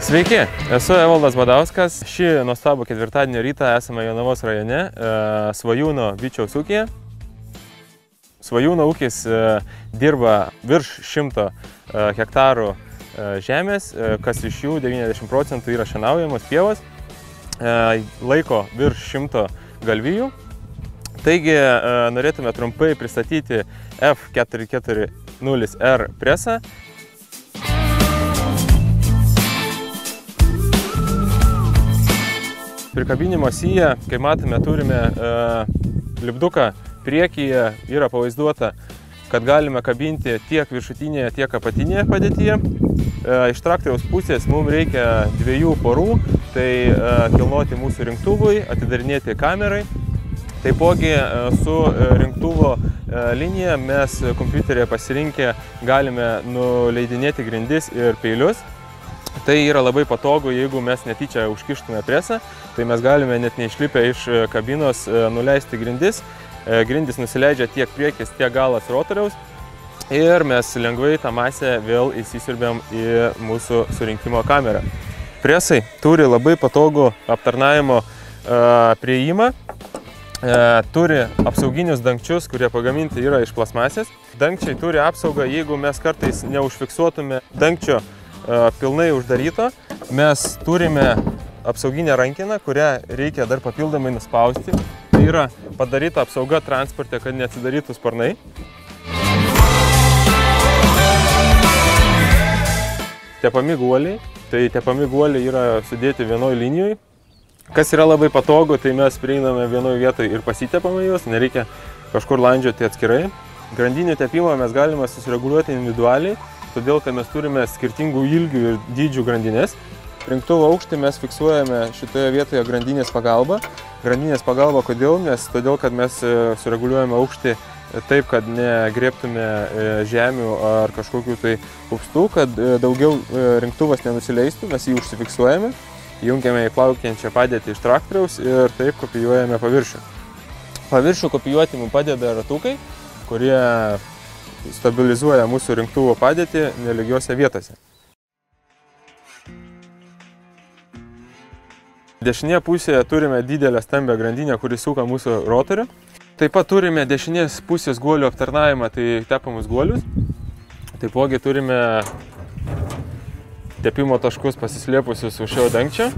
Sveiki, esu Evaldas Badauskas. Šį nuostabų ketvirtadienio rytą esame Jonavos rajone, Svajūno bičiaus ūkyje. Svajūno ūkis dirba virš 100 hektarų žemės, kas iš jų 90% yra šienaujamos pievos, laiko virš 100 galvijų. Taigi norėtume trumpai pristatyti F440R presą. Prikabinimo syje, kaip matome, turime lipduką priekyje, yra pavaizduota, kad galime kabinti tiek viršutinėje, tiek apatinėje padėtyje. Iš traktoriaus pusės mums reikia 2 porų, tai kilnoti mūsų rinktuvui, atidarinėti kamerai. Taipogi su rinktuvo linija mes kompiuterėje pasirinkę galime nuleidinėti grindis ir peilius. Tai yra labai patogu, jeigu mes netyčia užkištume presą, tai mes galime net neišlipę iš kabinos nuleisti grindis. Grindis nusileidžia tiek priekis, tiek galas rotoriaus ir mes lengvai tą masę vėl įsisiurbėm į mūsų surinkimo kamerą. Presai turi labai patogų aptarnavimo priėjimą. Turi apsauginius dangčius, kurie pagaminti yra iš plasmasės. Dangčiai turi apsaugą, jeigu mes kartais neužfiksuotume dangčio pilnai uždaryto. Mes turime apsauginę rankeną, kurią reikia dar papildomai nuspausti. Tai yra padaryta apsauga transporte, kad neatsidarytų sparnai. Tepami guoliai. Tai tepami guoliai yra sudėti vienoj linijoj. Kas yra labai patogu, tai mes prieiname vienoje vietoje ir pasitepame juos, nereikia kažkur landžioti atskirai. Grandinių tepimą mes galime susireguliuoti individualiai, todėl kad mes turime skirtingų ilgių ir dydžių grandinės. Rinktuvo aukštį mes fiksuojame šitoje vietoje grandinės pagalba. Grandinės pagalba kodėl? Todėl, kad mes sureguliuojame aukštį taip, kad negriebtume žemių ar kažkokių tai upstų, kad daugiau rinktuvas nenusileistų, mes jį užsifiksuojame. Jungiame į plaukiančią padėtį iš traktoriaus ir taip kopijuojame paviršių. Paviršių kopijuoti mums padeda ratukai, kurie stabilizuoja mūsų rinktuvo padėtį nelygiose vietose. Dešinėje pusėje turime didelę stambę grandinę, kuri suka mūsų rotorių. Taip pat turime dešinės pusės guolių aptarnavimą, tai tepamus guolius. Taipogi turime tepimo taškus pasislėpusius už šio dangčio.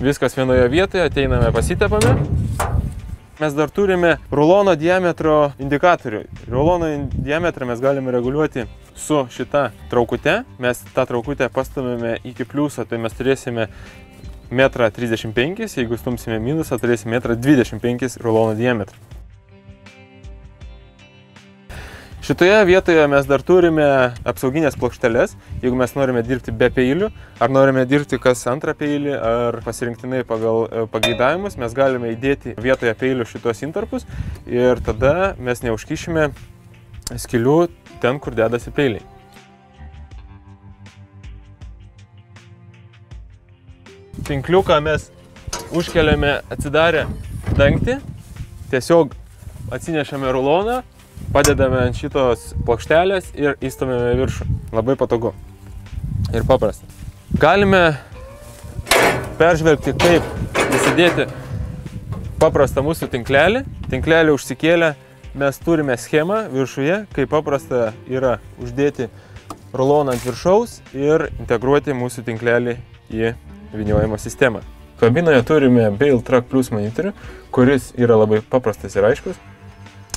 Viskas vienoje vietoje, ateiname pasitepame. Mes dar turime rulono diametro indikatorių. Rulono diametrą mes galime reguliuoti su šita traukute. Mes tą traukutę pastumėme iki pliuso, tai mes turėsime 1,35 m, jeigu stumsime minusą, turėsime 1,25 m rulono diametrą. Šitoje vietoje mes dar turime apsauginės plokšteles, jeigu mes norime dirbti be peilių, ar norime dirbti kas antrą peilį, ar pasirinktinai pagal pageidavimus, mes galime įdėti vietoje peilių šitos intarpus ir tada mes neužkišime skylių ten, kur dedasi peiliai. Tinkliuką mes užkeliame atsidarę dangtį, tiesiog atsinešame ruloną, padedame ant šitos plokštelės ir įstumėme viršų. Labai patogu ir paprasta. Galime peržvelgti, kaip įsidėti paprastą mūsų tinklelį. Tinklelį užsikėlę mes turime schemą viršuje, kaip paprasta yra uždėti ruloną ant viršaus ir integruoti mūsų tinklelį į vyniojimo sistemą. Kabinoje turime BailTrack Plus monitorių, kuris yra labai paprastas ir aiškus.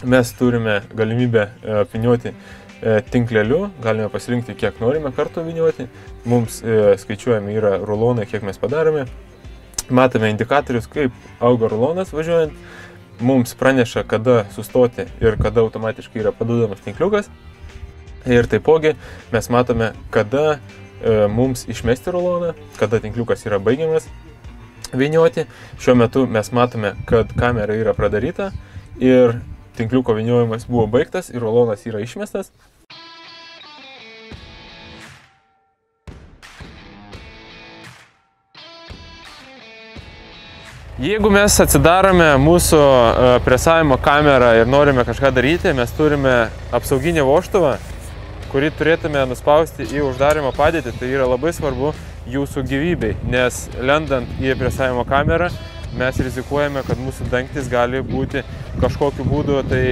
Mes turime galimybę vynioti tinkleliu, galime pasirinkti, kiek norime kartų vynioti. Mums skaičiuojami yra rulonai, kiek mes padarome. Matome indikatorius, kaip auga rulonas važiuojant. Mums praneša, kada sustoti ir kada automatiškai yra paduodamas tinkliukas. Ir taipogi mes matome, kada mums išmesti ruloną, kada tinkliukas yra baigiamas vynioti. Šiuo metu mes matome, kad kamera yra pradaryta ir tinkliuko vyniojimas buvo baigtas ir rulonas yra išmestas. Jeigu mes atsidarome mūsų presavimo kamerą ir norime kažką daryti, mes turime apsauginį vožtuvą, kurį turėtume nuspausti į uždarimo padėtį, tai yra labai svarbu jūsų gyvybei, nes lendant į presavimo kamerą mes rizikuojame, kad mūsų dangtis gali būti kažkokiu būdu tai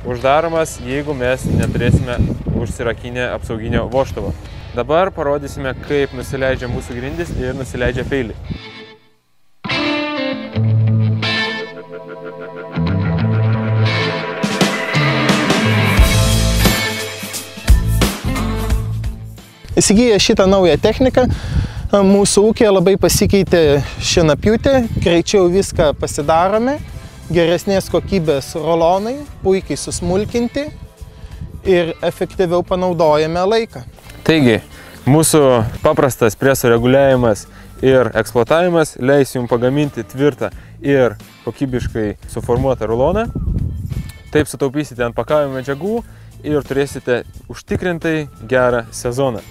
uždaromas, jeigu mes neturėsime užsirakinę apsauginio vožtuvo. Dabar parodysime, kaip nusileidžia mūsų grindys ir nusileidžia peiliai. Įsigiję šitą naują techniką, mūsų ūkėje labai pasikeitė šienapjūtė, greičiau viską pasidarome, geresnės kokybės rulonai, puikiai susmulkinti ir efektyviau panaudojame laiką. Taigi, mūsų paprastas preso reguliavimas ir eksploatavimas leis jums pagaminti tvirtą ir kokybiškai suformuotą ruloną. Taip sutaupysite ant pakavimo medžiagų ir turėsite užtikrintai gerą sezoną.